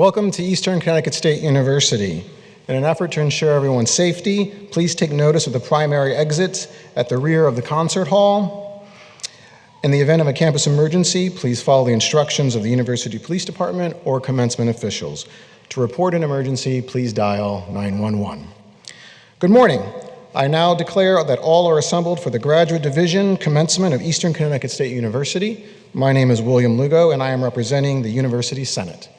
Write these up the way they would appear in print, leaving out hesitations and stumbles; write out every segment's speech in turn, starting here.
Welcome to Eastern Connecticut State University. In an effort to ensure everyone's safety, please take notice of the primary exits at the rear of the concert hall. In the event of a campus emergency, please follow the instructions of the University Police Department or commencement officials. To report an emergency, please dial 911. Good morning. I now declare that all are assembled for the Graduate Division Commencement of Eastern Connecticut State University. My name is William Lugo, and I am representing the University Senate.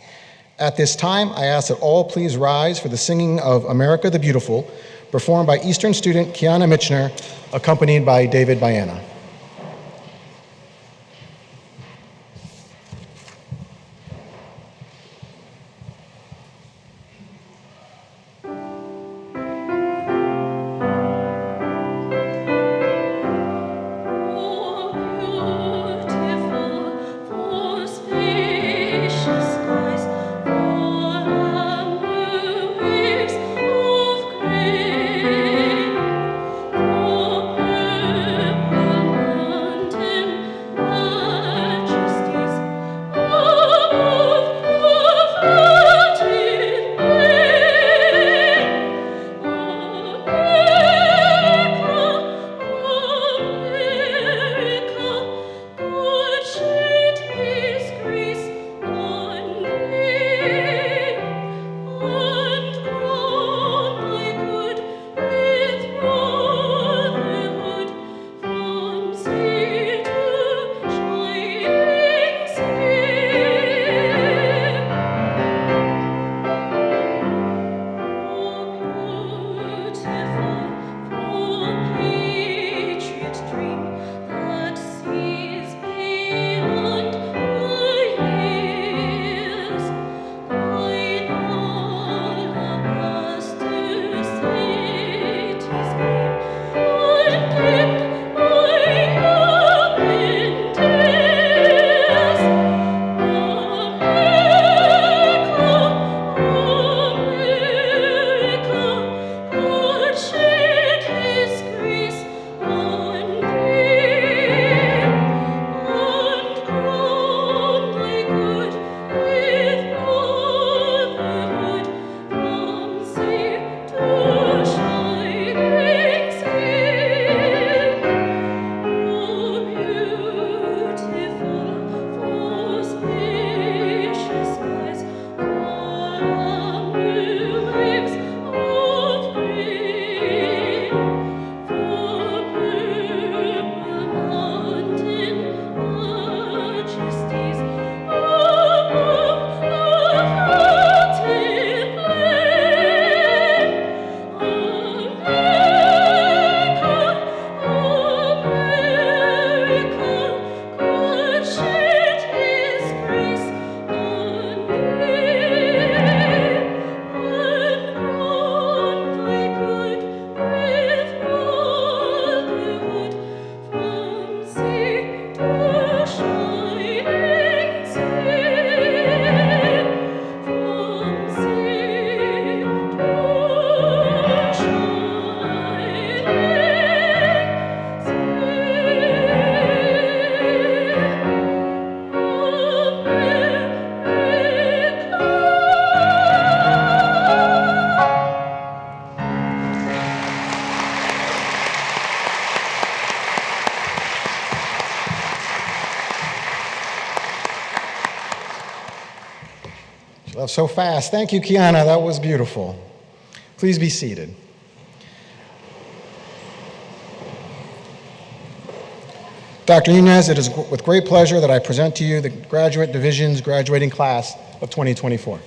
At this time, I ask that all please rise for the singing of America the Beautiful, performed by Eastern student Kiana Michner, accompanied by David Baena. So fast. Thank you, Kiana. That was beautiful. Please be seated. Dr. Nunez, it is with great pleasure that I present to you the Graduate Division's graduating class of 2024.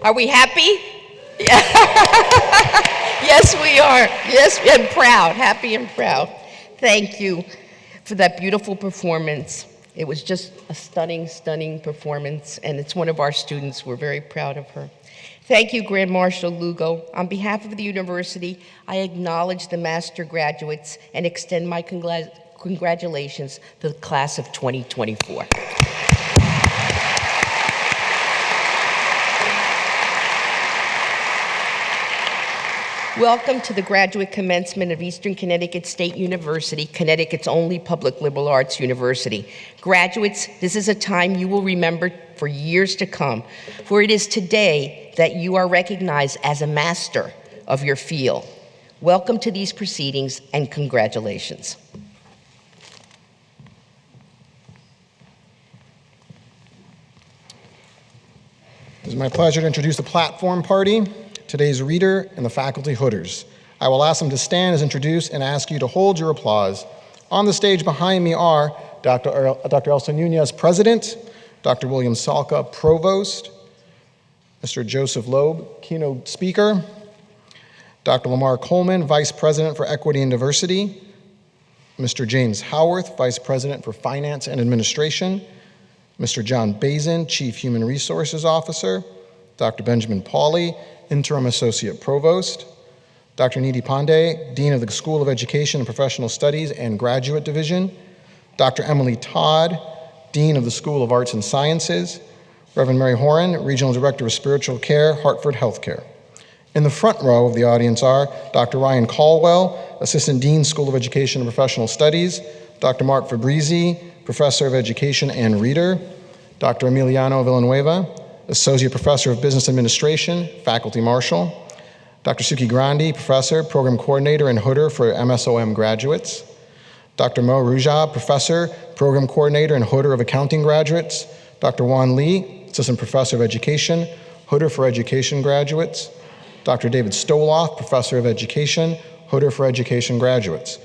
Are we happy? Yes, we are. Yes, and proud, happy and proud. Thank you for that beautiful performance. It was just a stunning, stunning performance, and it's one of our students. We're very proud of her. Thank you, Grand Marshal Lugo. On behalf of the university, I acknowledge the master graduates and extend my congratulations to the class of 2024. Welcome to the graduate commencement of Eastern Connecticut State University, Connecticut's only public liberal arts university. Graduates, this is a time you will remember for years to come, for it is today that you are recognized as a master of your field. Welcome to these proceedings and congratulations. It is my pleasure to introduce the platform party, today's reader, and the faculty hooders. I will ask them to stand as introduced and ask you to hold your applause. On the stage behind me are Dr. Elsa Nunez, President, Dr. William Salka, Provost, Mr. Joseph Loeb, Keynote Speaker, Dr. Lamar Coleman, Vice President for Equity and Diversity, Mr. James Howarth, Vice President for Finance and Administration, Mr. John Bazin, Chief Human Resources Officer, Dr. Benjamin Pauley, Interim Associate Provost, Dr. Nidhi Pandey, Dean of the School of Education and Professional Studies and Graduate Division, Dr. Emily Todd, Dean of the School of Arts and Sciences, Reverend Mary Horan, Regional Director of Spiritual Care, Hartford Healthcare. In the front row of the audience are Dr. Ryan Caldwell, Assistant Dean, School of Education and Professional Studies, Dr. Mark Fabrizi, Professor of Education and Reader, Dr. Emiliano Villanueva, Associate Professor of Business Administration, Faculty Marshal, Dr. Suki Grandi, Professor, Program Coordinator and Hooder for MSOM graduates, Dr. Mo Rujab, Professor, Program Coordinator and Hooder of Accounting graduates, Dr. Juan Lee, Assistant Professor of Education, Hooder for Education graduates, Dr. David Stoloff, Professor of Education, Hooder for Education graduates.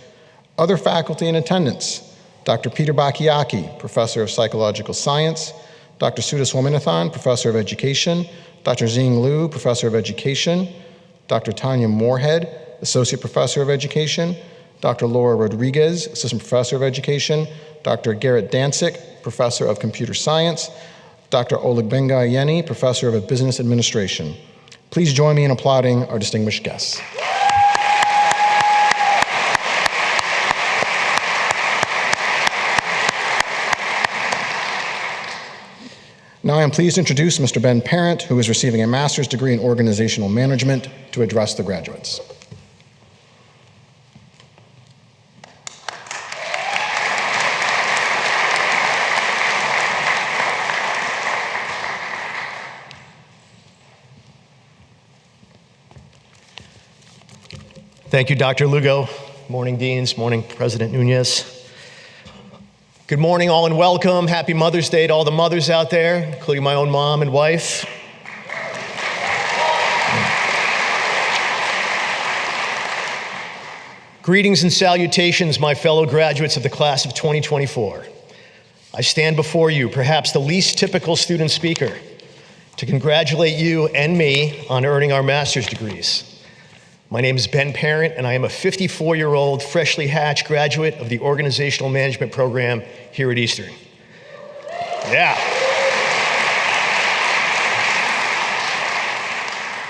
Other faculty in attendance, Dr. Peter Bakayaki, Professor of Psychological Science, Dr. Sudha Swaminathan, Professor of Education, Dr. Zing Liu, Professor of Education, Dr. Tanya Moorhead, Associate Professor of Education, Dr. Laura Rodriguez, Assistant Professor of Education, Dr. Garrett Dancic, Professor of Computer Science, Dr. Oleg Bengayeni, Professor of Business Administration. Please join me in applauding our distinguished guests. Now I am pleased to introduce Mr. Ben Parent, who is receiving a master's degree in organizational management, to address the graduates. Thank you, Dr. Lugo. Morning, Deans. Morning, President Nunez. Good morning, all, and welcome. Happy Mother's Day to all the mothers out there, including my own mom and wife. Greetings and salutations, my fellow graduates of the class of 2024. I stand before you, perhaps the least typical student speaker, to congratulate you and me on earning our master's degrees. My name is Ben Parent, and I am a 54-year-old, freshly hatched graduate of the Organizational Management program here at Eastern. Yeah.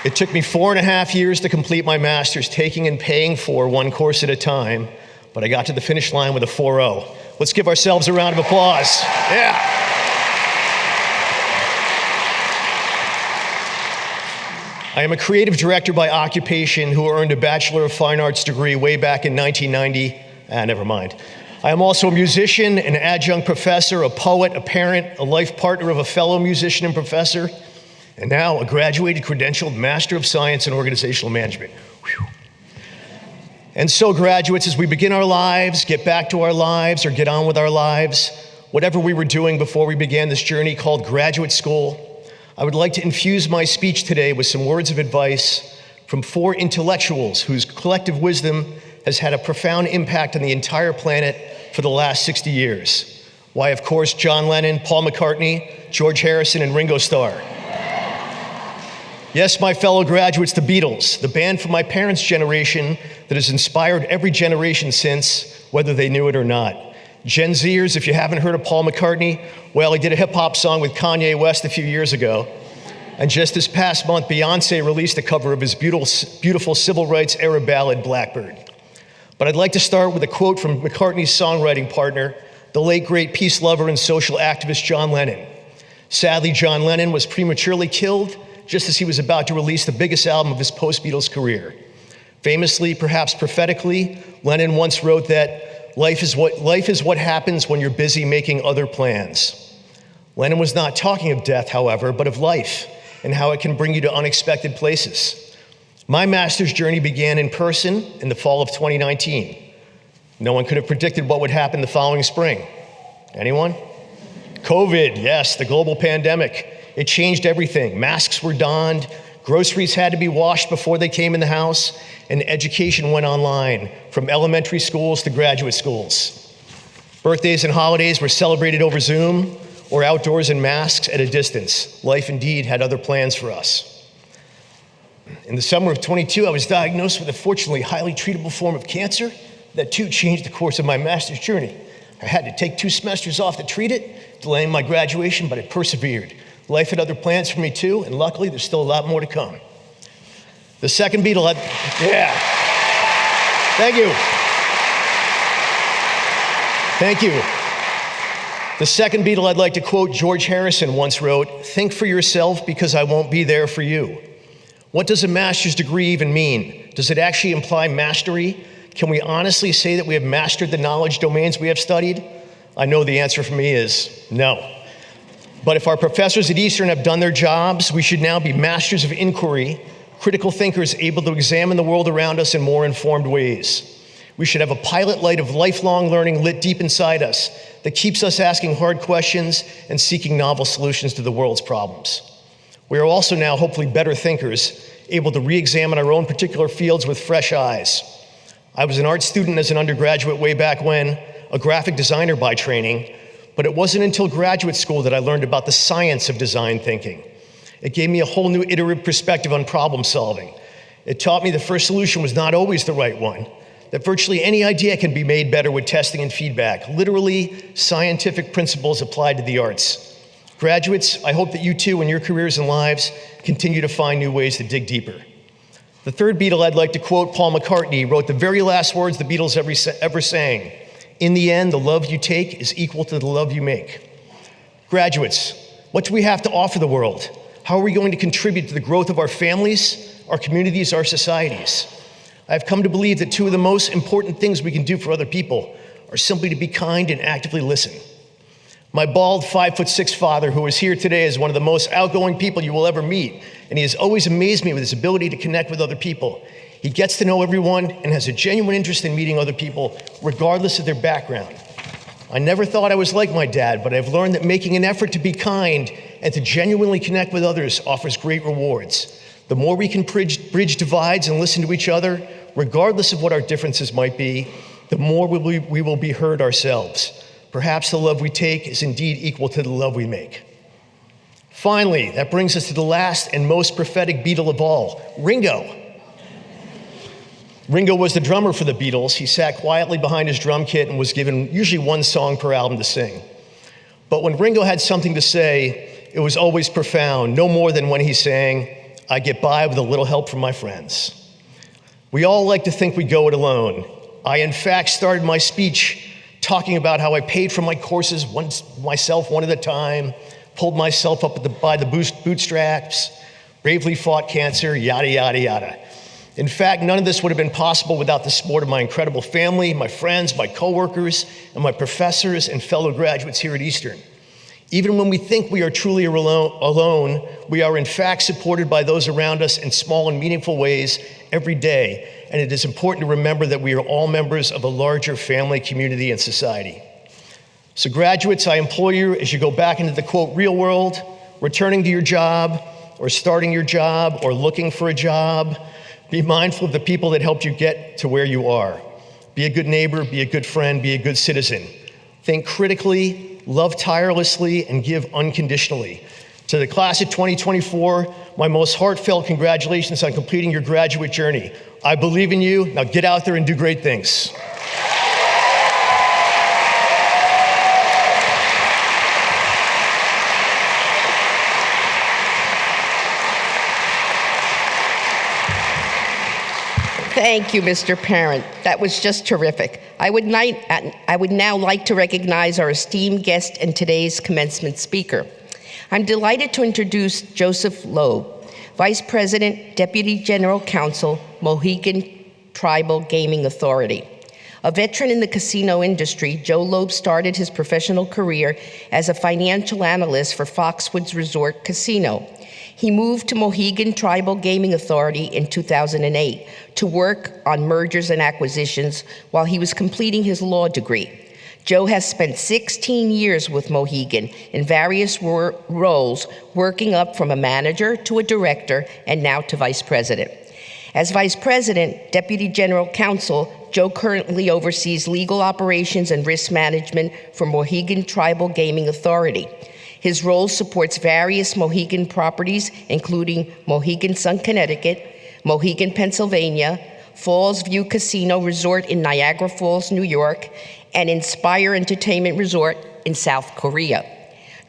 It took me 4.5 years to complete my master's, taking and paying for one course at a time, but I got to the finish line with a 4.0. Let's give ourselves a round of applause. Yeah. I am a creative director by occupation who earned a Bachelor of Fine Arts degree way back in 1990. Never mind. I am also a musician, an adjunct professor, a poet, a parent, a life partner of a fellow musician and professor, and now a graduated credentialed Master of Science in Organizational Management. Whew. And so, graduates, as we begin our lives, get back to our lives, or get on with our lives, whatever we were doing before we began this journey called graduate school, I would like to infuse my speech today with some words of advice from 4 intellectuals whose collective wisdom has had a profound impact on the entire planet for the last 60 years. Why, of course, John Lennon, Paul McCartney, George Harrison, and Ringo Starr. Yes, my fellow graduates, the Beatles, the band from my parents' generation that has inspired every generation since, whether they knew it or not. Gen Zers, if you haven't heard of Paul McCartney, well, he did a hip-hop song with Kanye West a few years ago. And just this past month, Beyonce released a cover of his beautiful civil rights era ballad, Blackbird. But I'd like to start with a quote from McCartney's songwriting partner, the late great peace lover and social activist John Lennon. Sadly, John Lennon was prematurely killed just as he was about to release the biggest album of his post-Beatles career. Famously, perhaps prophetically, Lenin once wrote that life is what happens when you're busy making other plans. Lenin was not talking of death, however, but of life and how it can bring you to unexpected places. My master's journey began in person in the fall of 2019. No one could have predicted what would happen the following spring. Anyone? COVID, yes, the global pandemic. It changed everything. Masks were donned, groceries had to be washed before they came in the house, and education went online, from elementary schools to graduate schools. Birthdays and holidays were celebrated over Zoom or outdoors in masks at a distance. Life indeed had other plans for us. In the summer of 22, I was diagnosed with a fortunately highly treatable form of cancer that too changed the course of my master's journey. I had to take 2 semesters off to treat it, delaying my graduation, but I persevered. Life had other plans for me too, and luckily there's still a lot more to come. The second beetle thank you. The second beetle I'd like to quote, George Harrison once wrote, "Think for yourself because I won't be there for you." What does a master's degree even mean? Does it actually imply mastery? Can we honestly say that we have mastered the knowledge domains we have studied? I know the answer for me is no. But if our professors at Eastern have done their jobs, we should now be masters of inquiry, critical thinkers able to examine the world around us in more informed ways. We should have a pilot light of lifelong learning lit deep inside us that keeps us asking hard questions and seeking novel solutions to the world's problems. We are also now hopefully better thinkers, able to re-examine our own particular fields with fresh eyes. I was an art student as an undergraduate way back when, a graphic designer by training, but it wasn't until graduate school that I learned about the science of design thinking. It gave me a whole new iterative perspective on problem solving. It taught me the first solution was not always the right one, that virtually any idea can be made better with testing and feedback, literally scientific principles applied to the arts. Graduates, I hope that you too in your careers and lives continue to find new ways to dig deeper. The third Beatle I'd like to quote, Paul McCartney wrote the very last words the Beatles ever sang. "In the end, the love you take is equal to the love you make." Graduates, what do we have to offer the world? How are we going to contribute to the growth of our families, our communities, our societies? I've come to believe that 2 of the most important things we can do for other people are simply to be kind and actively listen. My bald 5'6" father, who is here today, is one of the most outgoing people you will ever meet, and he has always amazed me with his ability to connect with other people. He gets to know everyone and has a genuine interest in meeting other people, regardless of their background. I never thought I was like my dad, but I've learned that making an effort to be kind and to genuinely connect with others offers great rewards. The more we can bridge divides and listen to each other, regardless of what our differences might be, the more we will be heard ourselves. Perhaps the love we take is indeed equal to the love we make. Finally, that brings us to the last and most prophetic Beatle of all, Ringo. Ringo was the drummer for the Beatles. He sat quietly behind his drum kit and was given usually 1 song per album to sing. But when Ringo had something to say, it was always profound, no more than when he sang, "I get by with a little help from my friends." We all like to think we go it alone. I, in fact, started my speech talking about how I paid for my courses myself one at a time, pulled myself up by the bootstraps, bravely fought cancer, yada, yada, yada. In fact, none of this would have been possible without the support of my incredible family, my friends, my coworkers, and my professors and fellow graduates here at Eastern. Even when we think we are truly alone, we are in fact supported by those around us in small and meaningful ways every day. And it is important to remember that we are all members of a larger family, community, and society. So graduates, I implore you, as you go back into the quote, real world, returning to your job, or starting your job, or looking for a job, be mindful of the people that helped you get to where you are. Be a good neighbor, be a good friend, be a good citizen. Think critically, love tirelessly, and give unconditionally. To the class of 2024, my most heartfelt congratulations on completing your graduate journey. I believe in you. Now get out there and do great things. Thank you, Mr. Parent. That was just terrific. I would now like to recognize our esteemed guest and today's commencement speaker. I'm delighted to introduce Joseph Loeb, Vice President, Deputy General Counsel, Mohegan Tribal Gaming Authority. A veteran in the casino industry, Joe Loeb started his professional career as a financial analyst for Foxwoods Resort Casino. He moved to Mohegan Tribal Gaming Authority in 2008 to work on mergers and acquisitions while he was completing his law degree. Joe has spent 16 years with Mohegan in various roles, working up from a manager to a director and now to vice president. As Vice President, Deputy General Counsel, Joe currently oversees legal operations and risk management for Mohegan Tribal Gaming Authority. His role supports various Mohegan properties, including Mohegan Sun, Connecticut, Mohegan, Pennsylvania, Falls View Casino Resort in Niagara Falls, New York, and Inspire Entertainment Resort in South Korea.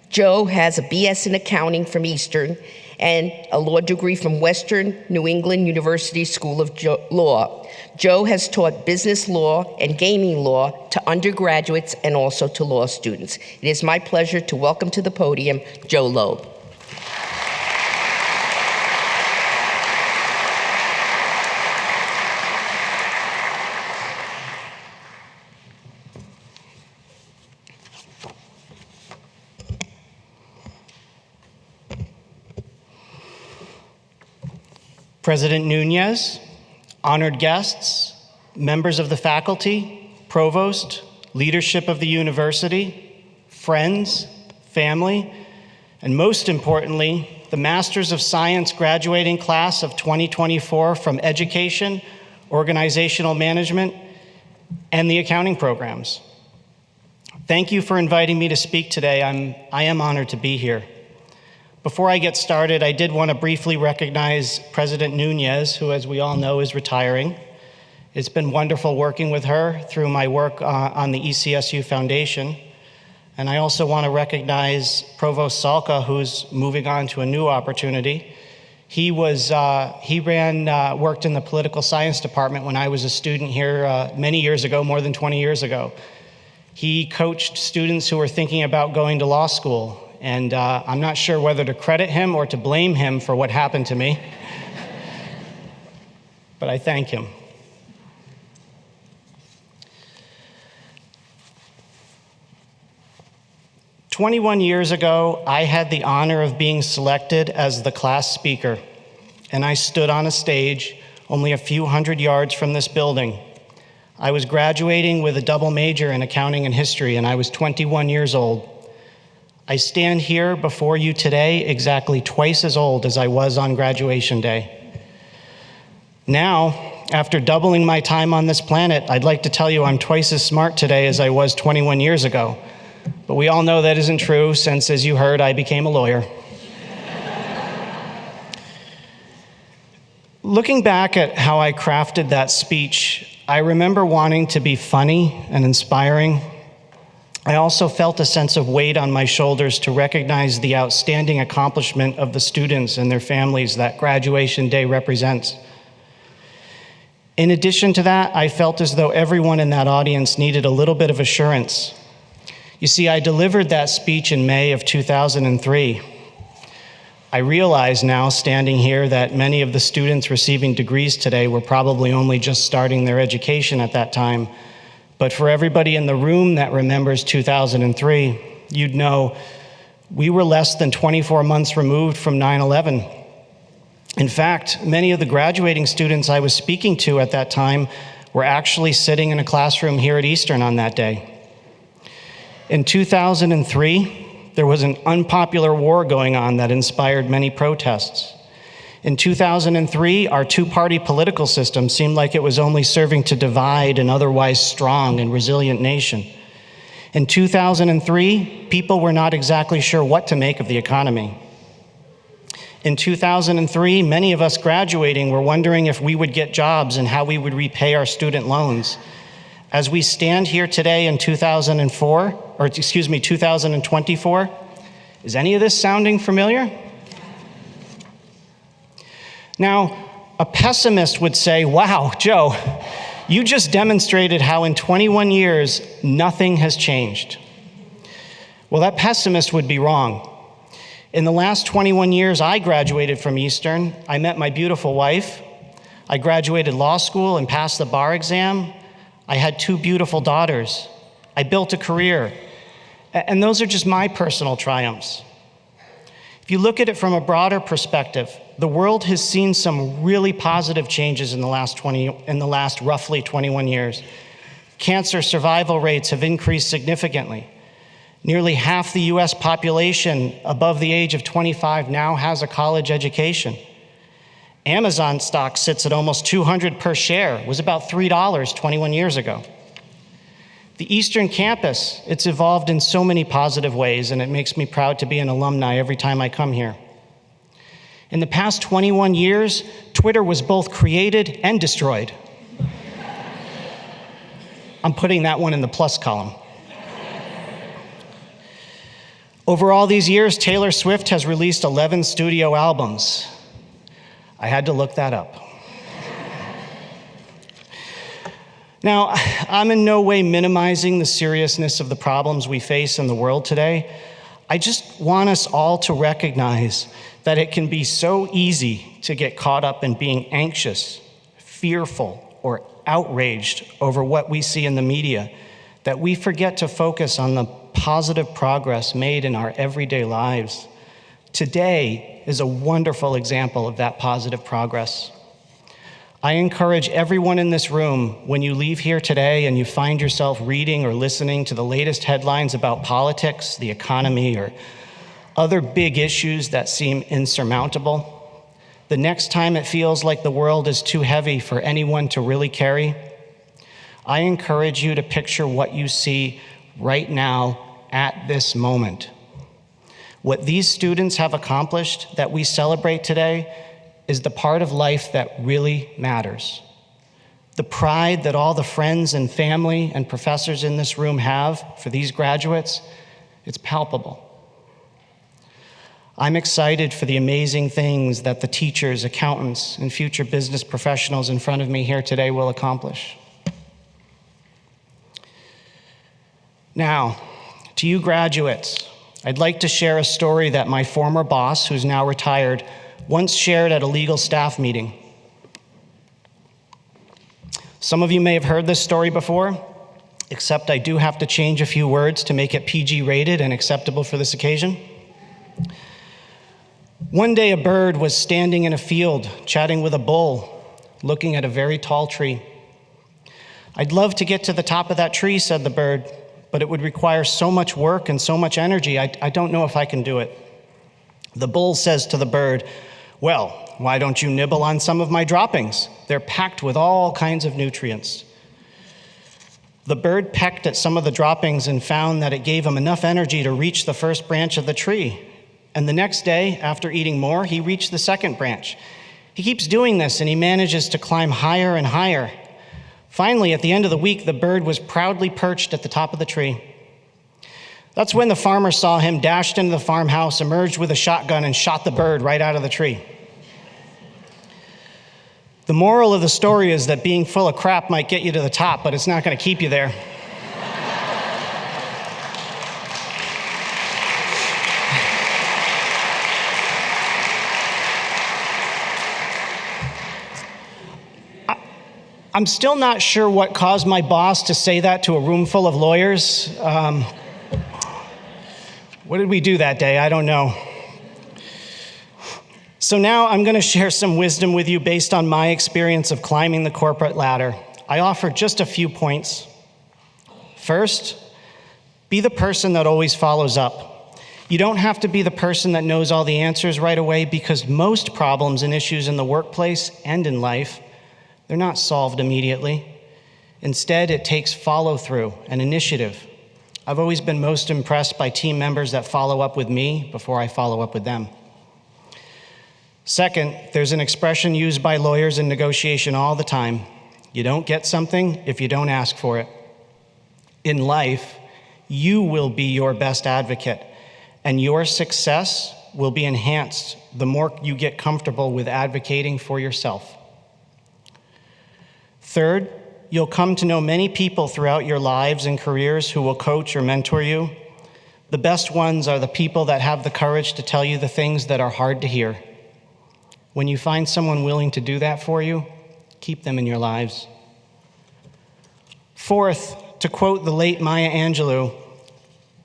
Joe has a BS in accounting from Eastern and a law degree from Western New England University School of Law. Joe has taught business law and gaming law to undergraduates and also to law students. It is my pleasure to welcome to the podium Joe Loeb. President Nunez, honored guests, members of the faculty, provost, leadership of the university, friends, family, and most importantly, the Masters of Science graduating class of 2024 from Education, Organizational Management, and the accounting programs. Thank you for inviting me to speak today. I am honored to be here. Before I get started, I did want to briefly recognize President Nunez, who, as we all know, is retiring. It's been wonderful working with her through my work on the ECSU Foundation. And I also want to recognize Provost Salka, who's moving on to a new opportunity. He worked in the political science department when I was a student here many years ago, more than 20 years ago. He coached students who were thinking about going to law school. And I'm not sure whether to credit him or to blame him for what happened to me. But I thank him. "21 years ago, I had the honor of being selected as the class speaker, and I stood on a stage only a few hundred yards from this building. I was graduating with a double major in accounting and history, and I was 21 years old. I stand here before you today exactly twice as old as I was on graduation day. Now, after doubling my time on this planet, I'd like to tell you I'm twice as smart today as I was 21 years ago. But we all know that isn't true since, as you heard, I became a lawyer. Looking back at how I crafted that speech, I remember wanting to be funny and inspiring. I also felt a sense of weight on my shoulders to recognize the outstanding accomplishment of the students and their families that graduation day represents. In addition to that, I felt as though everyone in that audience needed a little bit of assurance. You see, I delivered that speech in May of 2003. I realize now, standing here, that many of the students receiving degrees today were probably only just starting their education at that time. But for everybody in the room that remembers 2003, you'd know we were less than 24 months removed from 9/11. In fact, many of the graduating students I was speaking to at that time were actually sitting in a classroom here at Eastern on that day. In 2003, there was an unpopular war going on that inspired many protests. In 2003, our two-party political system seemed like it was only serving to divide an otherwise strong and resilient nation. In 2003, people were not exactly sure what to make of the economy. In 2003, many of us graduating were wondering if we would get jobs and how we would repay our student loans. As we stand here today in 2024, is any of this sounding familiar? Now, a pessimist would say, wow, Joe, you just demonstrated how in 21 years, nothing has changed. Well, that pessimist would be wrong. In the last 21 years I graduated from Eastern, I met my beautiful wife. I graduated law school and passed the bar exam. I had 2 beautiful daughters. I built a career. And those are just my personal triumphs. If you look at it from a broader perspective, the world has seen some really positive changes in the last roughly 21 years. Cancer survival rates have increased significantly. Nearly half the US population above the age of 25 now has a college education. Amazon stock sits at almost $200 per share. It was about $3 21 years ago. The Eastern Campus, it's evolved in so many positive ways, and it makes me proud to be an alumni every time I come here. In the past 21 years, Twitter was both created and destroyed. I'm putting that one in the plus column. Over all these years, Taylor Swift has released 11 studio albums. I had to look that up. Now, I'm in no way minimizing the seriousness of the problems we face in the world today. I just want us all to recognize that it can be so easy to get caught up in being anxious, fearful, or outraged over what we see in the media, that we forget to focus on the positive progress made in our everyday lives. Today is a wonderful example of that positive progress. I encourage everyone in this room, when you leave here today and you find yourself reading or listening to the latest headlines about politics, the economy, or other big issues that seem insurmountable, the next time it feels like the world is too heavy for anyone to really carry, I encourage you to picture what you see right now at this moment. What these students have accomplished that we celebrate today is the part of life that really matters. The pride that all the friends and family and professors in this room have for these graduates, it's palpable. I'm excited for the amazing things that the teachers, accountants, and future business professionals in front of me here today will accomplish. Now, to you graduates, I'd like to share a story that my former boss, who's now retired, once shared at a legal staff meeting. Some of you may have heard this story before, except I do have to change a few words to make it PG rated and acceptable for this occasion. One day a bird was standing in a field chatting with a bull, looking at a very tall tree. "I'd love to get to the top of that tree," said the bird, "but it would require so much work and so much energy, I don't know if I can do it." The bull says to the bird, "Well, why don't you nibble on some of my droppings? They're packed with all kinds of nutrients." The bird pecked at some of the droppings and found that it gave him enough energy to reach the first branch of the tree. And the next day, after eating more, he reached the second branch. He keeps doing this, and he manages to climb higher and higher. Finally, at the end of the week, the bird was proudly perched at the top of the tree. That's when the farmer saw him, dashed into the farmhouse, emerged with a shotgun, and shot the bird right out of the tree. The moral of the story is that being full of crap might get you to the top, but it's not going to keep you there. I'm still not sure what caused my boss to say that to a room full of lawyers. What did we do that day? I don't know. So now I'm going to share some wisdom with you based on my experience of climbing the corporate ladder. I offer just a few points. First, be the person that always follows up. You don't have to be the person that knows all the answers right away, because most problems and issues in the workplace and in life, they're not solved immediately. Instead, it takes follow-through and initiative. I've always been most impressed by team members that follow up with me before I follow up with them. Second, there's an expression used by lawyers in negotiation all the time. You don't get something if you don't ask for it. In life, you will be your best advocate, and your success will be enhanced the more you get comfortable with advocating for yourself. Third, you'll come to know many people throughout your lives and careers who will coach or mentor you. The best ones are the people that have the courage to tell you the things that are hard to hear. When you find someone willing to do that for you, Keep them in your lives. Fourth, to quote the late Maya Angelou,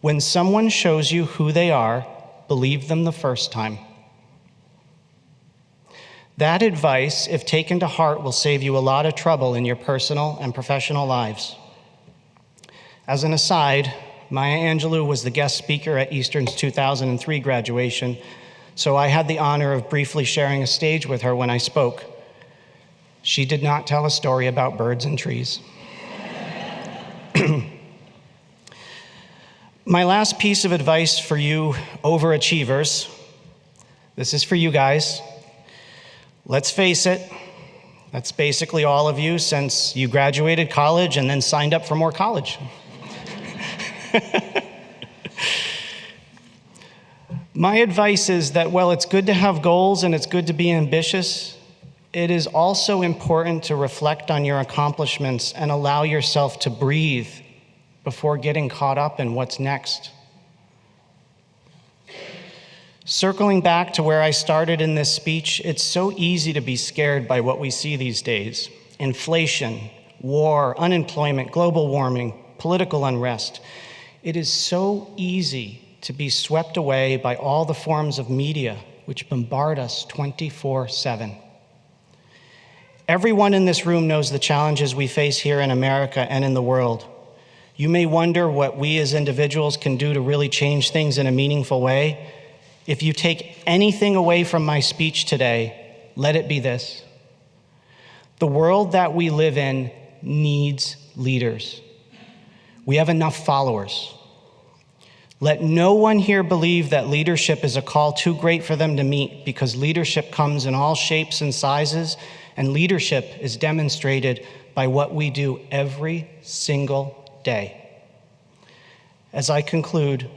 when someone shows you who they are, believe them the first time. That advice, if taken to heart, will save you a lot of trouble in your personal and professional lives. As an aside, Maya Angelou was the guest speaker at Eastern's 2003 graduation, so I had the honor of briefly sharing a stage with her when I spoke. She did not tell a story about birds and trees. My last piece of advice for you overachievers, this is for you guys. Let's face it, that's basically all of you since you graduated college and then signed up for more college. My advice is that while it's good to have goals and it's good to be ambitious, it is also important to reflect on your accomplishments and allow yourself to breathe before getting caught up in what's next. Circling back to where I started in this speech, it's so easy to be scared by what we see these days. Inflation, war, unemployment, global warming, political unrest. It is so easy to be swept away by all the forms of media which bombard us 24/7. Everyone in this room knows the challenges we face here in America and in the world. You may wonder what we as individuals can do to really change things in a meaningful way. If you take anything away from my speech today, let it be this. The world that we live in needs leaders. We have enough followers. Let no one here believe that leadership is a call too great for them to meet, because leadership comes in all shapes and sizes, and leadership is demonstrated by what we do every single day. As I conclude,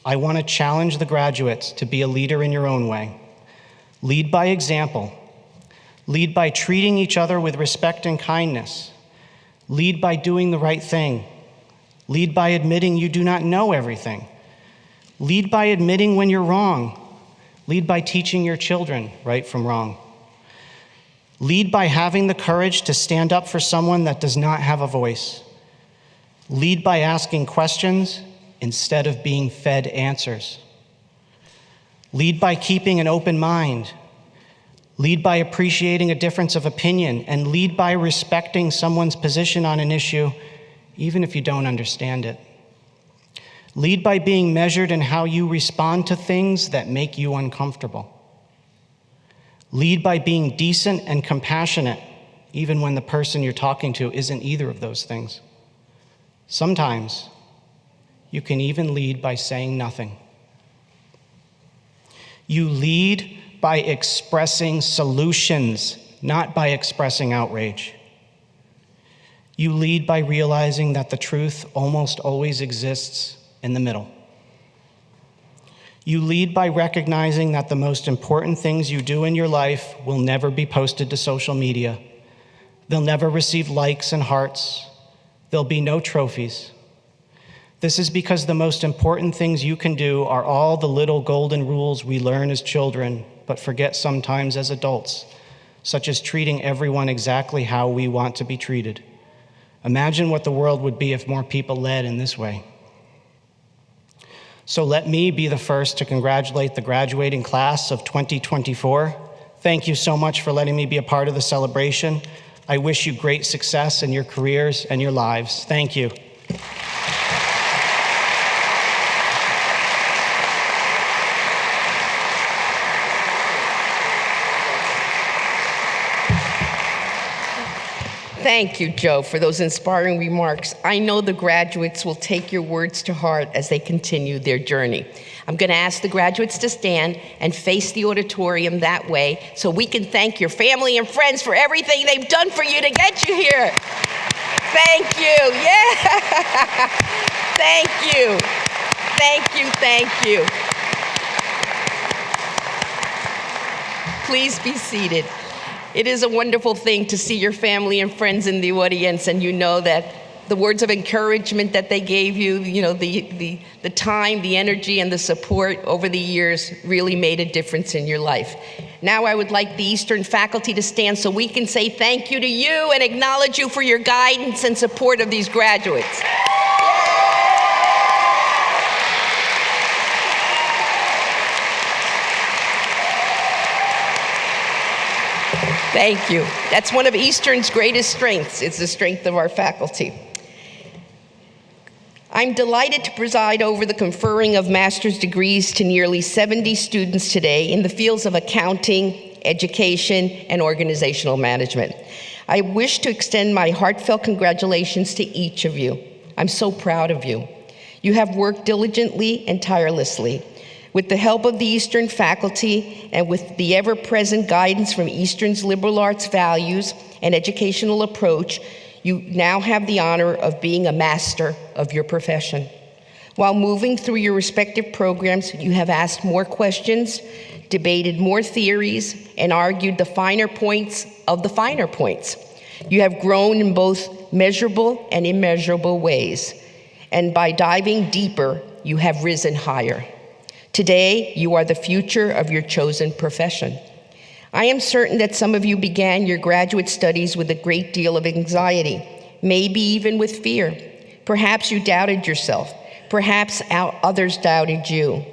I want to challenge the graduates to be a leader in your own way. Lead by example. Lead by treating each other with respect and kindness. Lead by doing the right thing. Lead by admitting you do not know everything. Lead by admitting when you're wrong. Lead by teaching your children right from wrong. Lead by having the courage to stand up for someone that does not have a voice. Lead by asking questions instead of being fed answers. Lead by keeping an open mind. Lead by appreciating a difference of opinion, and lead by respecting someone's position on an issue, even if you don't understand it. Lead by being measured in how you respond to things that make you uncomfortable. Lead by being decent and compassionate, even when the person you're talking to isn't either of those things. Sometimes, you can even lead by saying nothing. You lead by expressing solutions, not by expressing outrage. You lead by realizing that the truth almost always exists in the middle. You lead by recognizing that the most important things you do in your life will never be posted to social media. They'll never receive likes and hearts. There'll be no trophies. This is because the most important things you can do are all the little golden rules we learn as children, but forget sometimes as adults, such as treating everyone exactly how we want to be treated. Imagine what the world would be if more people led in this way. So let me be the first to congratulate the graduating class of 2024. Thank you so much for letting me be a part of the celebration. I wish you great success in your careers and your lives. Thank you. Thank you, Joe, for those inspiring remarks. I know the graduates will take your words to heart as they continue their journey. I'm going to ask the graduates to stand and face the auditorium that way so we can thank your family and friends for everything they've done for you to get you here. Thank you. Yeah. Thank you. Thank you. Thank you. Please be seated. It is a wonderful thing to see your family and friends in the audience, and you know that the words of encouragement that they gave you, the time, the energy, and the support over the years really made a difference in your life. Now I would like the Eastern faculty to stand so we can say thank you to you and acknowledge you for your guidance and support of these graduates. Thank you. That's one of Eastern's greatest strengths. It's the strength of our faculty. I'm delighted to preside over the conferring of master's degrees to nearly 70 students today in the fields of accounting, education, and organizational management. I wish to extend my heartfelt congratulations to each of you. I'm so proud of you. You have worked diligently and tirelessly. With the help of the Eastern faculty and with the ever-present guidance from Eastern's liberal arts values and educational approach, you now have the honor of being a master of your profession. While moving through your respective programs, you have asked more questions, debated more theories, and argued the finer points of the finer points. You have grown in both measurable and immeasurable ways, and by diving deeper, you have risen higher. Today, you are the future of your chosen profession. I am certain that some of you began your graduate studies with a great deal of anxiety, maybe even with fear. Perhaps you doubted yourself. Perhaps others doubted you.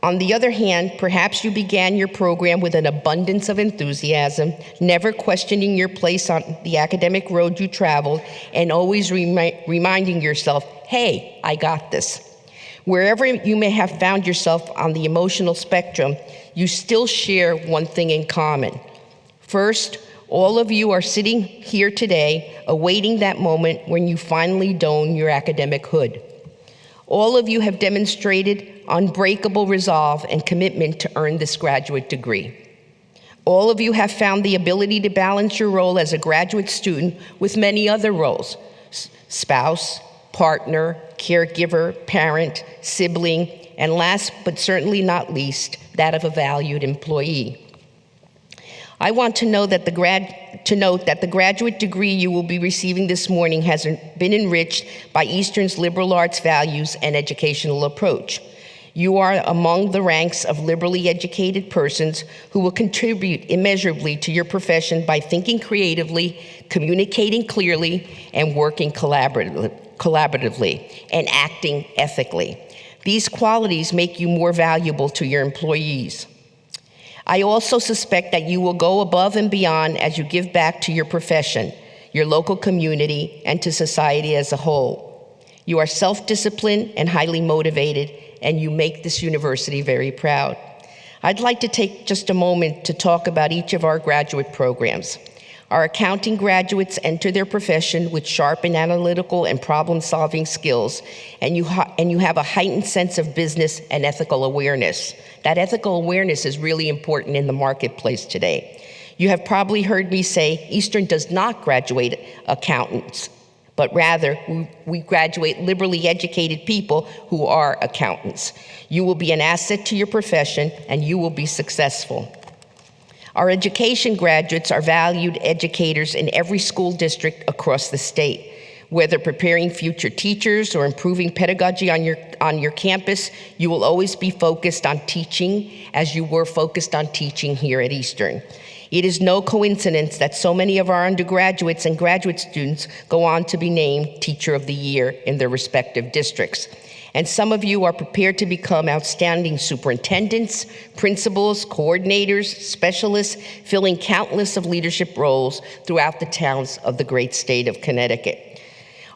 On the other hand, perhaps you began your program with an abundance of enthusiasm, never questioning your place on the academic road you traveled, and always reminding yourself, hey, I got this. Wherever you may have found yourself on the emotional spectrum, you still share one thing in common. First, all of you are sitting here today awaiting that moment when you finally don your academic hood. All of you have demonstrated unbreakable resolve and commitment to earn this graduate degree. All of you have found the ability to balance your role as a graduate student with many other roles: spouse, partner, caregiver, parent, sibling, and last but certainly not least, that of a valued employee. I want to note that the graduate degree you will be receiving this morning has been enriched by Eastern's liberal arts values and educational approach. You are among the ranks of liberally educated persons who will contribute immeasurably to your profession by thinking creatively, communicating clearly, and working collaboratively, and acting ethically. These qualities make you more valuable to your employees. I also suspect that you will go above and beyond as you give back to your profession, your local community, and to society as a whole. You are self-disciplined and highly motivated, and you make this university very proud. I'd like to take just a moment to talk about each of our graduate programs. Our accounting graduates enter their profession with sharp and analytical and problem-solving skills, and you have a heightened sense of business and ethical awareness. That ethical awareness is really important in the marketplace today. You have probably heard me say Eastern does not graduate accountants, but rather we graduate liberally educated people who are accountants. You will be an asset to your profession, and you will be successful. Our education graduates are valued educators in every school district across the state. Whether preparing future teachers or improving pedagogy on your campus, you will always be focused on teaching as you were focused on teaching here at Eastern. It is no coincidence that so many of our undergraduates and graduate students go on to be named Teacher of the Year in their respective districts. And some of you are prepared to become outstanding superintendents, principals, coordinators, specialists, filling countless of leadership roles throughout the towns of the great state of Connecticut.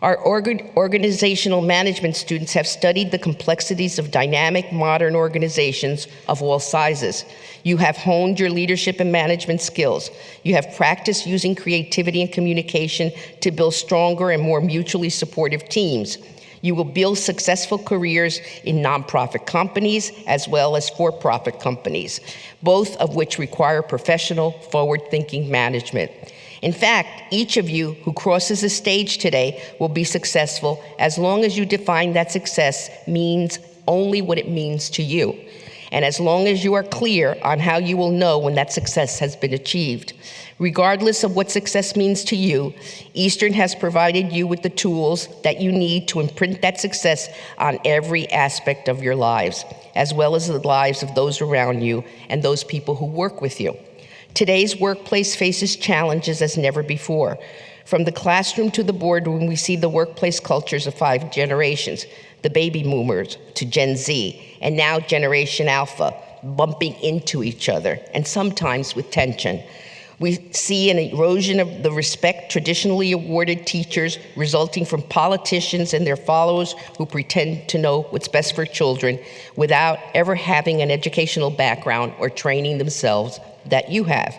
Our organizational management students have studied the complexities of dynamic modern organizations of all sizes. You have honed your leadership and management skills. You have practiced using creativity and communication to build stronger and more mutually supportive teams. You will build successful careers in nonprofit companies as well as for-profit companies, both of which require professional, forward-thinking management. In fact, each of you who crosses the stage today will be successful as long as you define that success means only what it means to you. and as long as you are clear on how you will know when that success has been achieved. Regardless of what success means to you, Eastern has provided you with the tools that you need to imprint that success on every aspect of your lives, as well as the lives of those around you and those people who work with you. Today's workplace faces challenges as never before. From the classroom to the boardroom, we see the workplace cultures of 5 generations, the baby boomers to Gen Z, and now Generation Alpha, bumping into each other, and sometimes with tension. We see an erosion of the respect traditionally awarded teachers resulting from politicians and their followers who pretend to know what's best for children without ever having an educational background or training themselves that you have.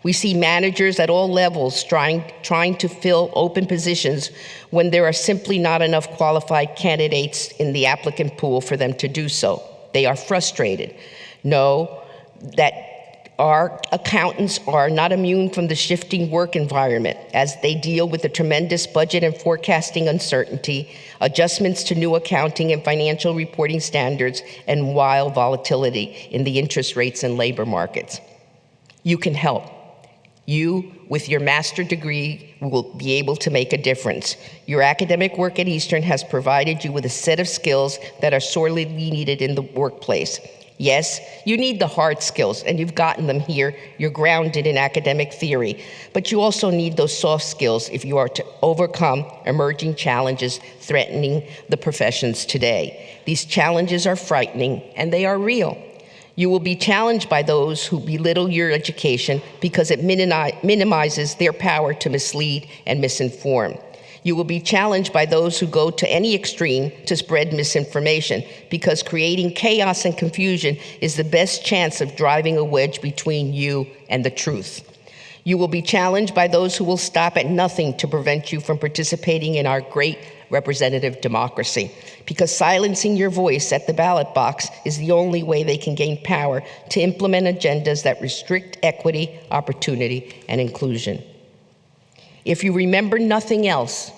We see managers at all levels trying to fill open positions when there are simply not enough qualified candidates in the applicant pool for them to do so. They are frustrated. Know that our accountants are not immune from the shifting work environment as they deal with the tremendous budget and forecasting uncertainty, adjustments to new accounting and financial reporting standards, and wild volatility in the interest rates and labor markets. You can help. You, with your master's degree, will be able to make a difference. Your academic work at Eastern has provided you with a set of skills that are sorely needed in the workplace. Yes, you need the hard skills, and you've gotten them here. You're grounded in academic theory, but you also need those soft skills if you are to overcome emerging challenges threatening the professions today. These challenges are frightening, and they are real. You will be challenged by those who belittle your education because it minimizes their power to mislead and misinform. You will be challenged by those who go to any extreme to spread misinformation because creating chaos and confusion is the best chance of driving a wedge between you and the truth. You will be challenged by those who will stop at nothing to prevent you from participating in our great representative democracy, because silencing your voice at the ballot box is the only way they can gain power to implement agendas that restrict equity, opportunity, and inclusion. If you remember nothing else,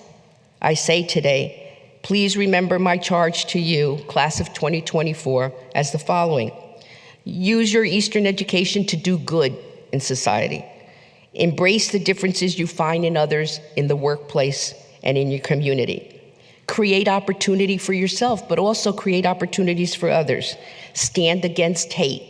I say today, please remember my charge to you, class of 2024, as the following. Use your Eastern education to do good in society. Embrace the differences you find in others in the workplace and in your community. Create opportunity for yourself, but also create opportunities for others. Stand against hate.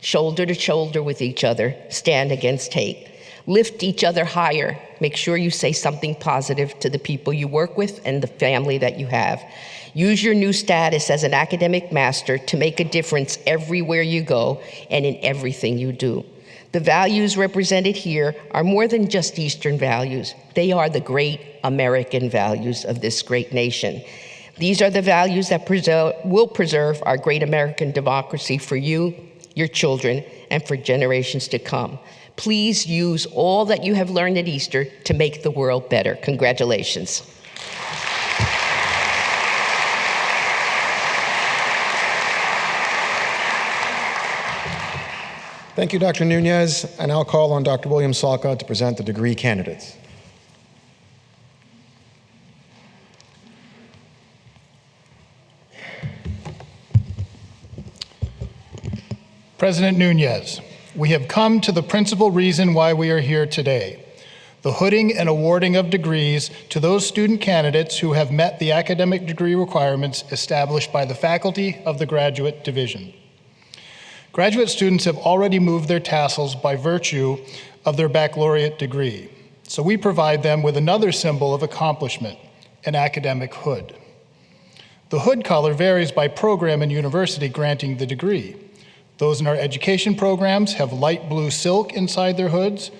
Shoulder to shoulder with each other, stand against hate. Lift each other higher. Make sure you say something positive to the people you work with and the family that you have. Use your new status as an academic master to make a difference everywhere you go and in everything you do. The values represented here are more than just Eastern values. They are the great American values of this great nation. These are the values that will preserve our great American democracy for you, your children, and for generations to come. Please use all that you have learned at Easter to make the world better. Congratulations. Thank you, Dr. Nunez. I now call on Dr. William Salka to present the degree candidates. President Nunez, we have come to the principal reason why we are here today, the hooding and awarding of degrees to those student candidates who have met the academic degree requirements established by the faculty of the Graduate Division. Graduate students have already moved their tassels by virtue of their baccalaureate degree, so we provide them with another symbol of accomplishment, an academic hood. The hood color varies by program and university granting the degree. Those in our education programs have light blue silk inside their hoods.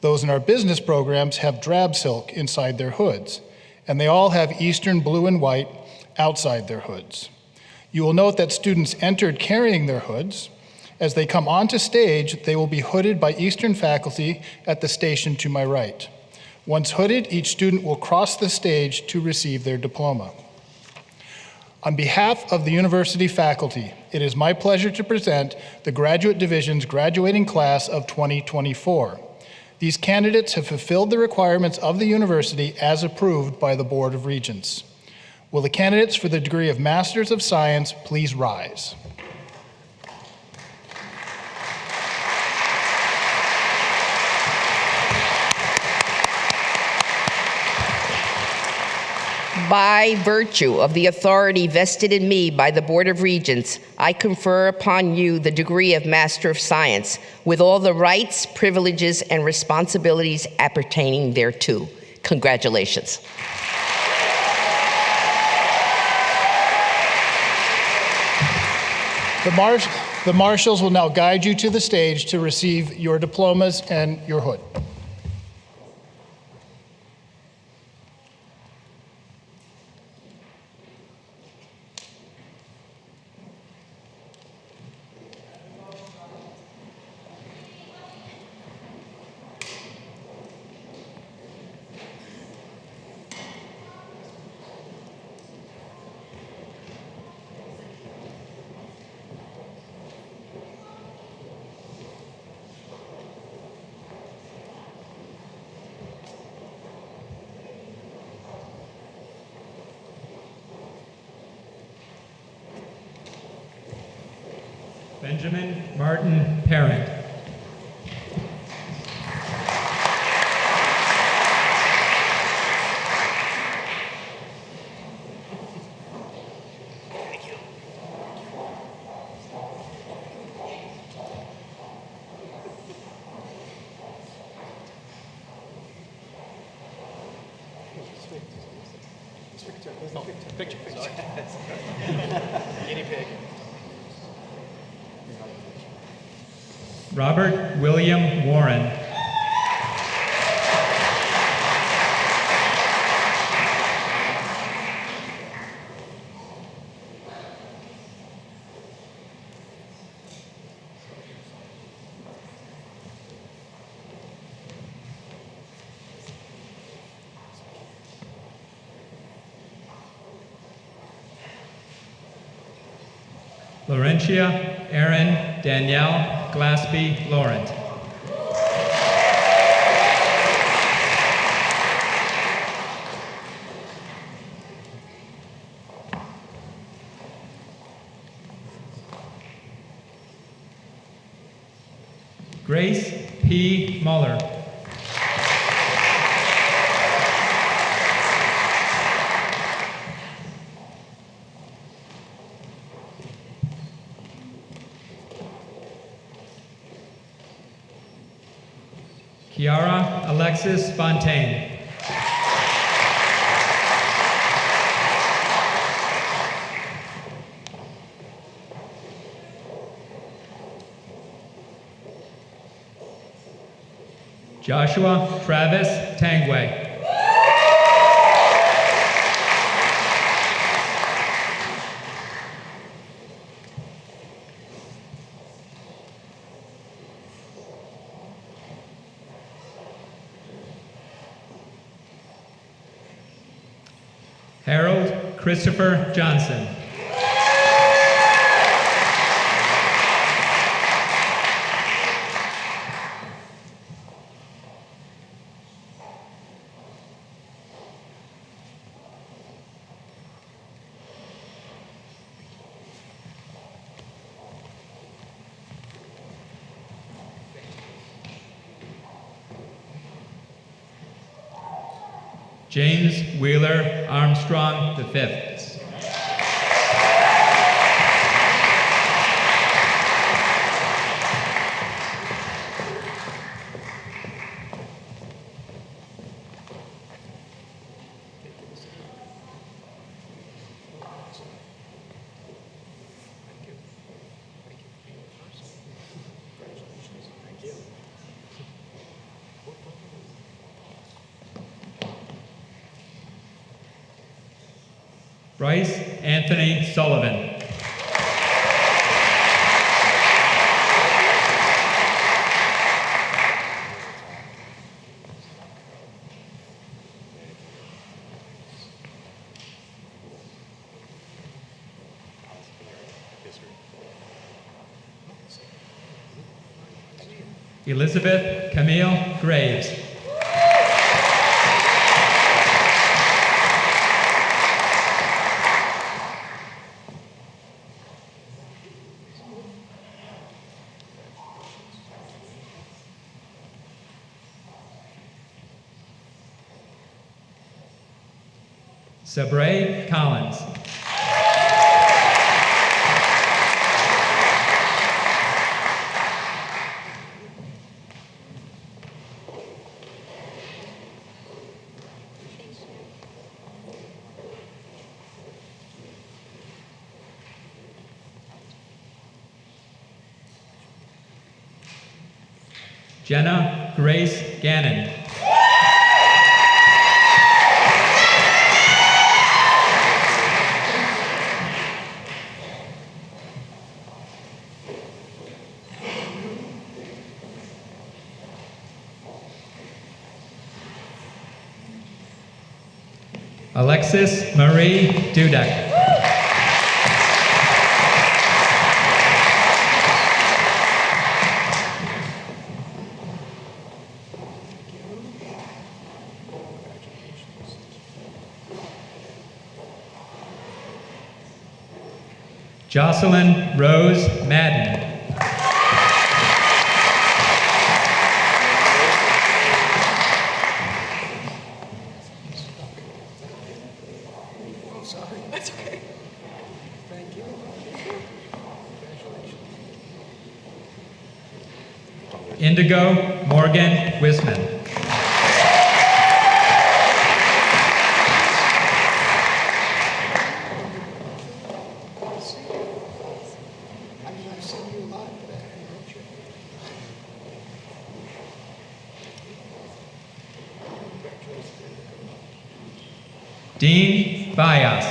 Those in our business programs have drab silk inside their hoods, and they all have Eastern blue and white outside their hoods. You will note that students entered carrying their hoods. As they come onto stage, they will be hooded by Eastern faculty at the station to my right. Once hooded, each student will cross the stage to receive their diploma. On behalf of the university faculty, it is my pleasure to present the Graduate Division's graduating class of 2024. These candidates have fulfilled the requirements of the university as approved by the Board of Regents. Will the candidates for the degree of Masters of Science please rise? by virtue of the authority vested in me by the Board of Regents, I confer upon you the degree of Master of Science with all the rights, privileges, and responsibilities appertaining thereto. Congratulations. The marshals will now guide you to the stage to receive your diplomas and your hood. Benjamin Martin Parent. Guinea pig. Robert William Warren. Laurentia Erin Danielle Glaspie Laurent. Grace P. Muller. Kiara Alexis Fontaine. Joshua Travis Tangway. Harold Christopher Johnson. James Wheeler Armstrong V. Bryce Anthony Sullivan. Elizabeth Camille Graves. Sabrae Collins. Jenna Grace Gannon. Alexis Marie Dudek. Jocelyn Rose Madden. Indigo Morgan Wisman. Dean Bias.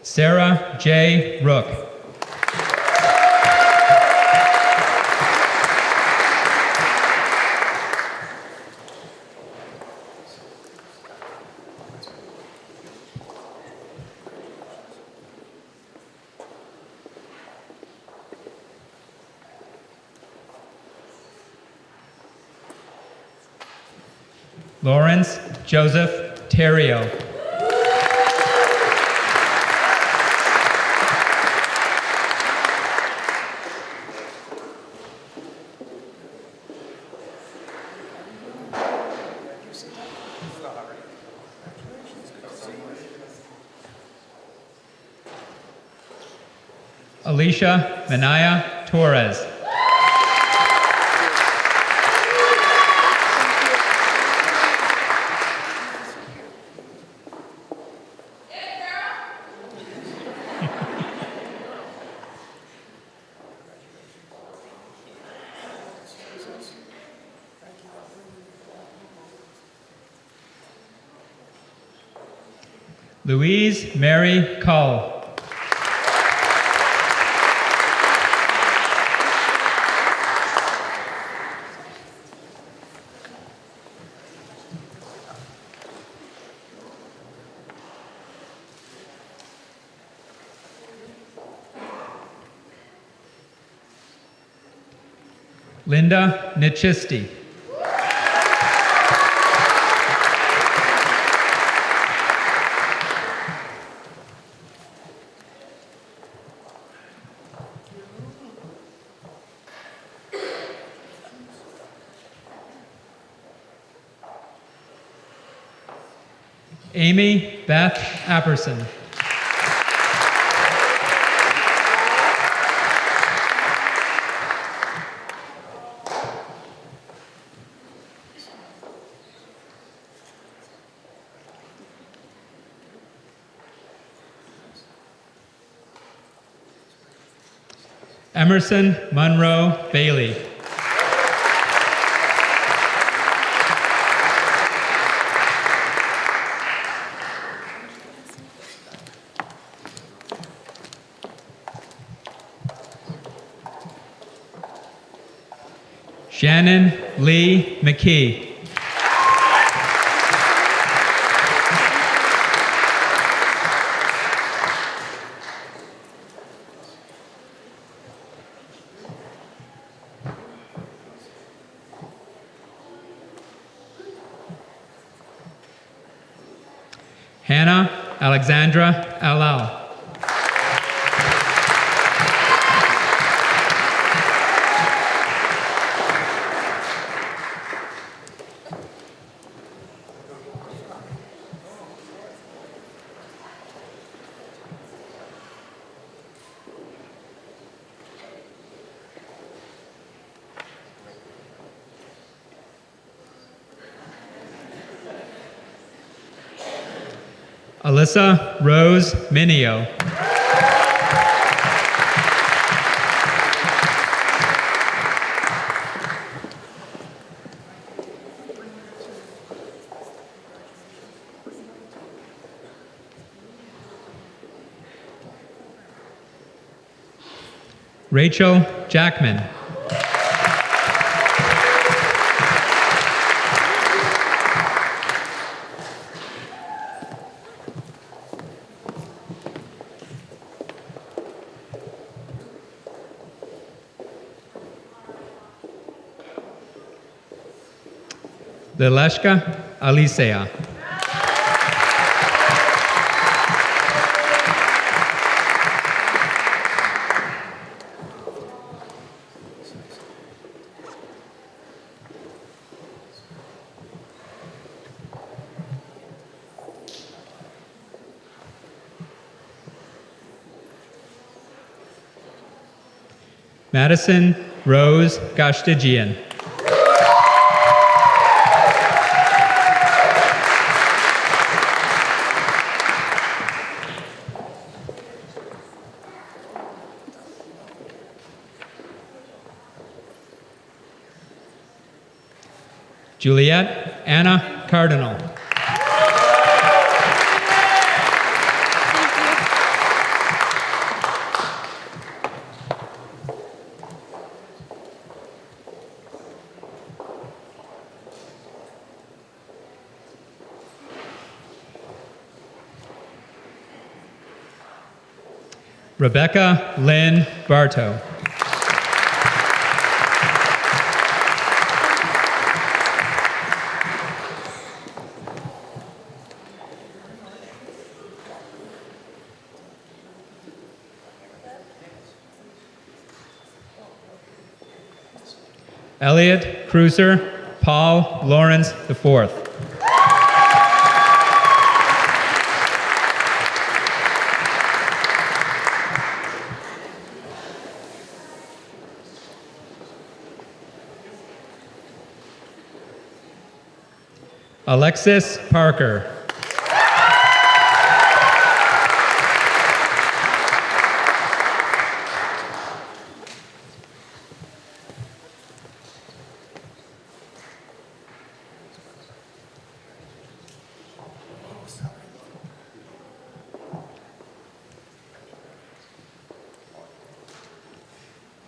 Sarah J. Rook. Lawrence Joseph Terrio. Alicia Manaya Torres. Louise Mary Cull. Linda Nichisti. Amy Beth Apperson. Emerson Monroe Bailey. Shannon Lee McKee. Hannah Alexandra Alal. Alyssa Rose Minio. Rachel Jackman. Leleshka Alisea. Madison Rose Gashtigian. Juliet Anna Cardinal. Rebecca Lynn Bartow. Elliot Cruiser Paul Lawrence IV. Alexis Parker.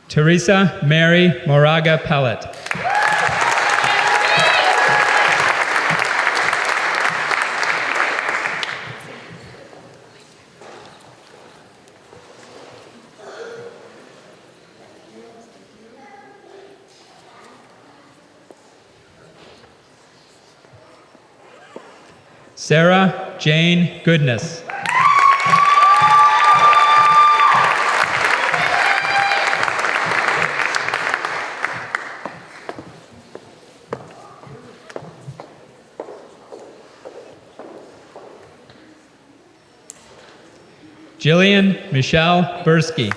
Teresa Mary Moraga Pellet. Sarah Jane Goodness. Jillian Michelle Bursky.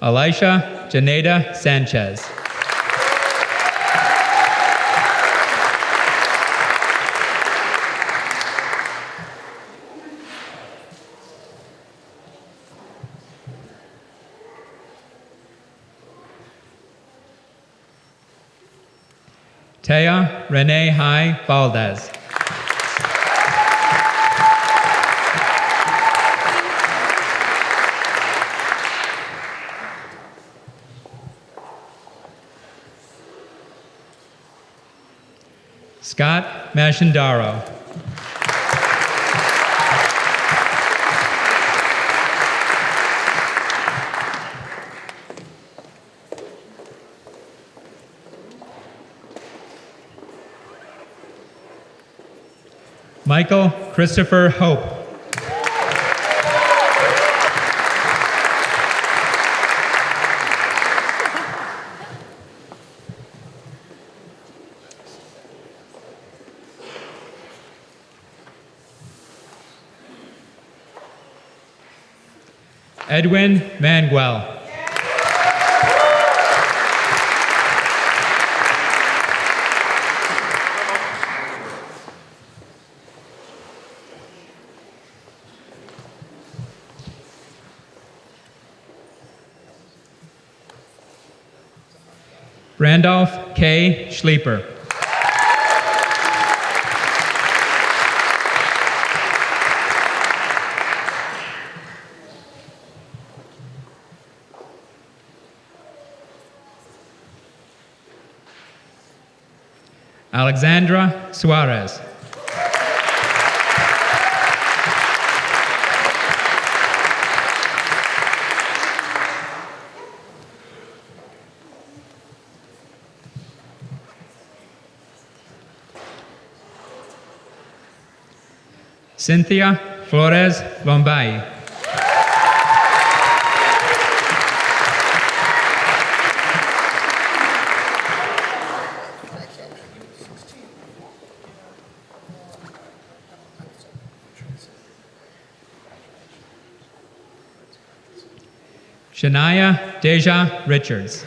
Elisha Janeda Sanchez. Taya Renee Hai Valdez. Scott Mashandaro. Michael Christopher Hope. Edwin Manguel. Randolph K. Schleeper. Alexandra Suarez. Cynthia Flores Lombay. Shania Deja Richards.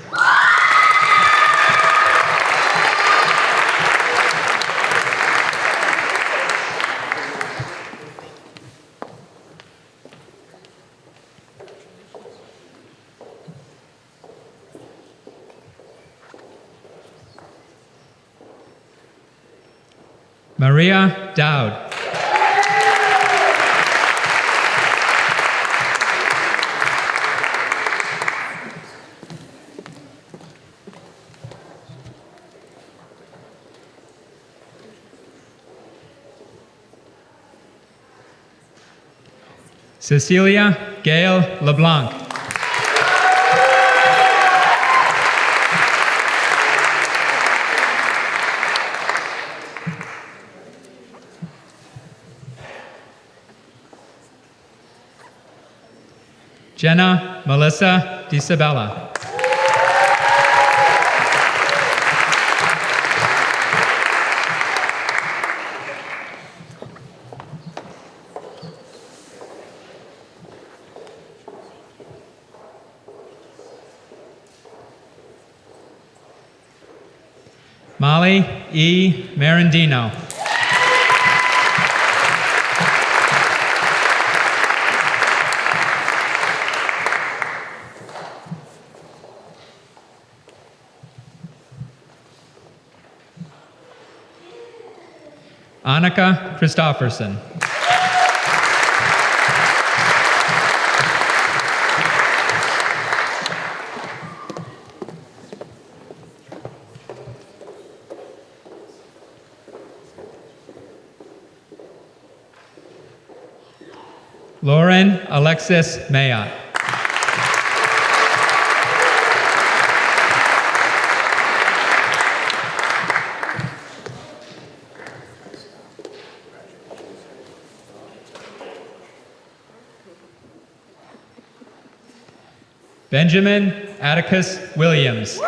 Maria Dowd. Cecilia Gail LeBlanc. Jenna Melissa DiSabella. Molly E. Marandino. Annika Christofferson. Lauren Alexis Mayotte. Benjamin Atticus Williams.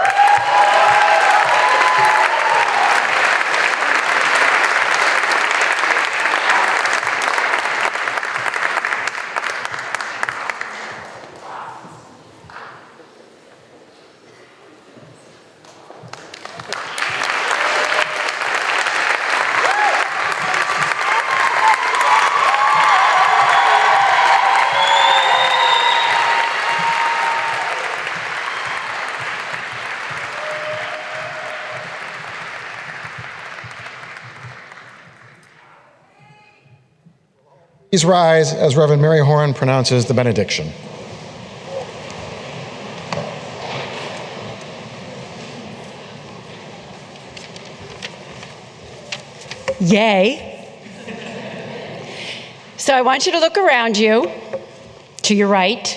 Please rise as Reverend Mary Horan pronounces the benediction. Yay. So I want you to look around you, to your right,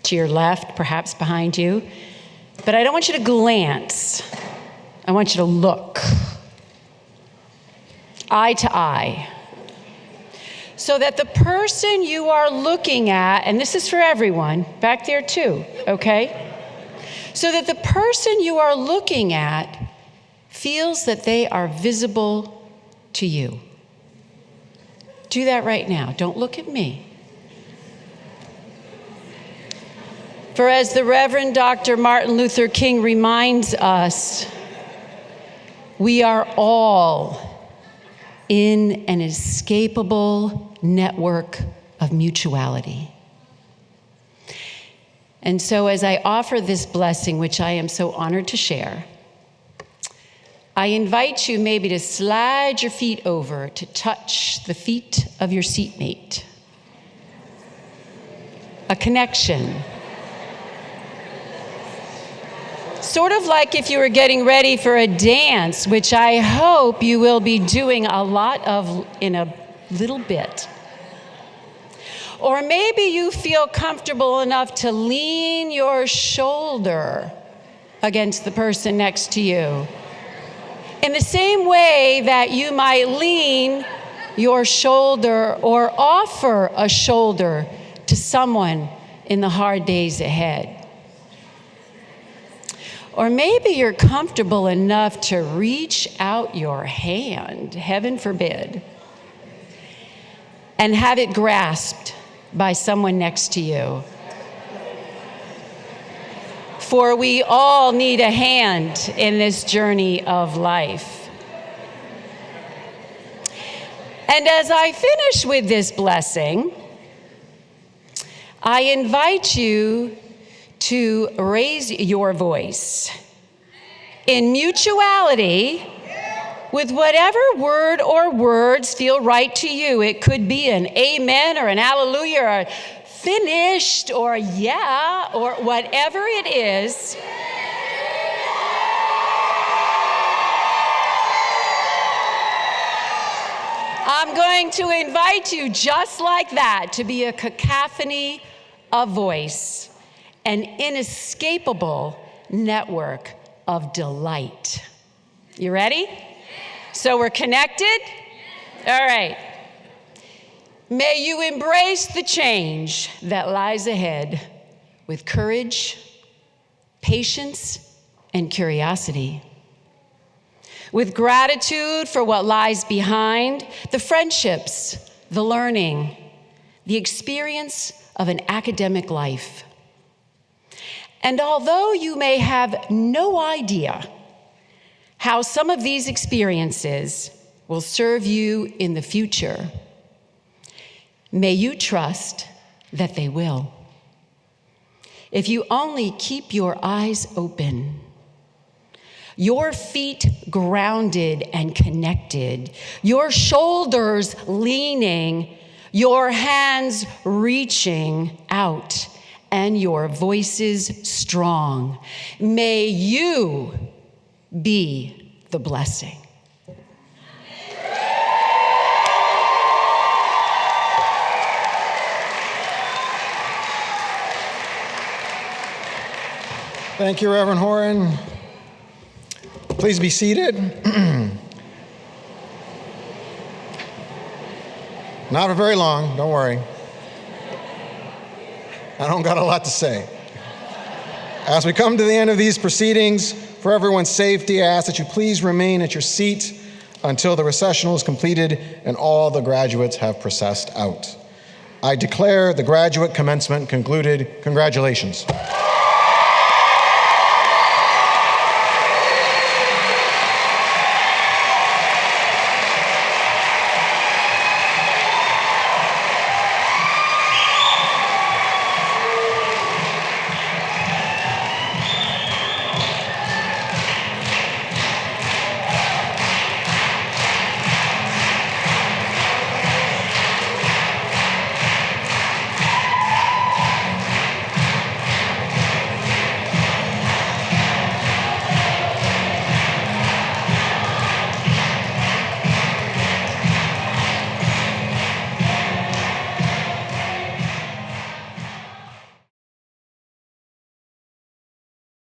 to your left, perhaps behind you. But I don't want you to glance. I want you to look. Eye to eye. so that the person you are looking at, and this is for everyone, back there too, okay? So that the person you are looking at feels that they are visible to you. Do that right now. Don't look at me. For as the Reverend Dr. Martin Luther King reminds us, we are all in an inescapable network of mutuality. And so as I offer this blessing, which I am so honored to share, I invite you maybe to slide your feet over to touch the feet of your seatmate. A connection. Sort of like if you were getting ready for a dance, which I hope you will be doing a lot of in a little bit. Or maybe you feel comfortable enough to lean your shoulder against the person next to you. In the same way that you might lean your shoulder or offer a shoulder to someone in the hard days ahead. Or maybe you're comfortable enough to reach out your hand, heaven forbid, and have it grasped by someone next to you. For we all need a hand in this journey of life. And as I finish with this blessing, I invite you to raise your voice in mutuality with whatever word or words feel right to you. It could be an amen or an hallelujah or a finished or yeah or whatever it is. I'm going to invite you just like that to be a cacophony of voice, an inescapable network of delight. You ready? So we're connected? All right. May you embrace the change that lies ahead with courage, patience, and curiosity. With gratitude for what lies behind, the friendships, the learning, the experience of an academic life. And although you may have no idea how some of these experiences will serve you in the future, may you trust that they will. If you only keep your eyes open, your feet grounded and connected, your shoulders leaning, your hands reaching out, and your voices strong, may you be the blessing. Thank you, Reverend Horan. Please be seated. Not for very long, don't worry. I don't got a lot to say. As we come to the end of these proceedings, for everyone's safety, I ask that you please remain at your seat until the recessional is completed and all the graduates have processed out. I declare the graduate commencement concluded. Congratulations.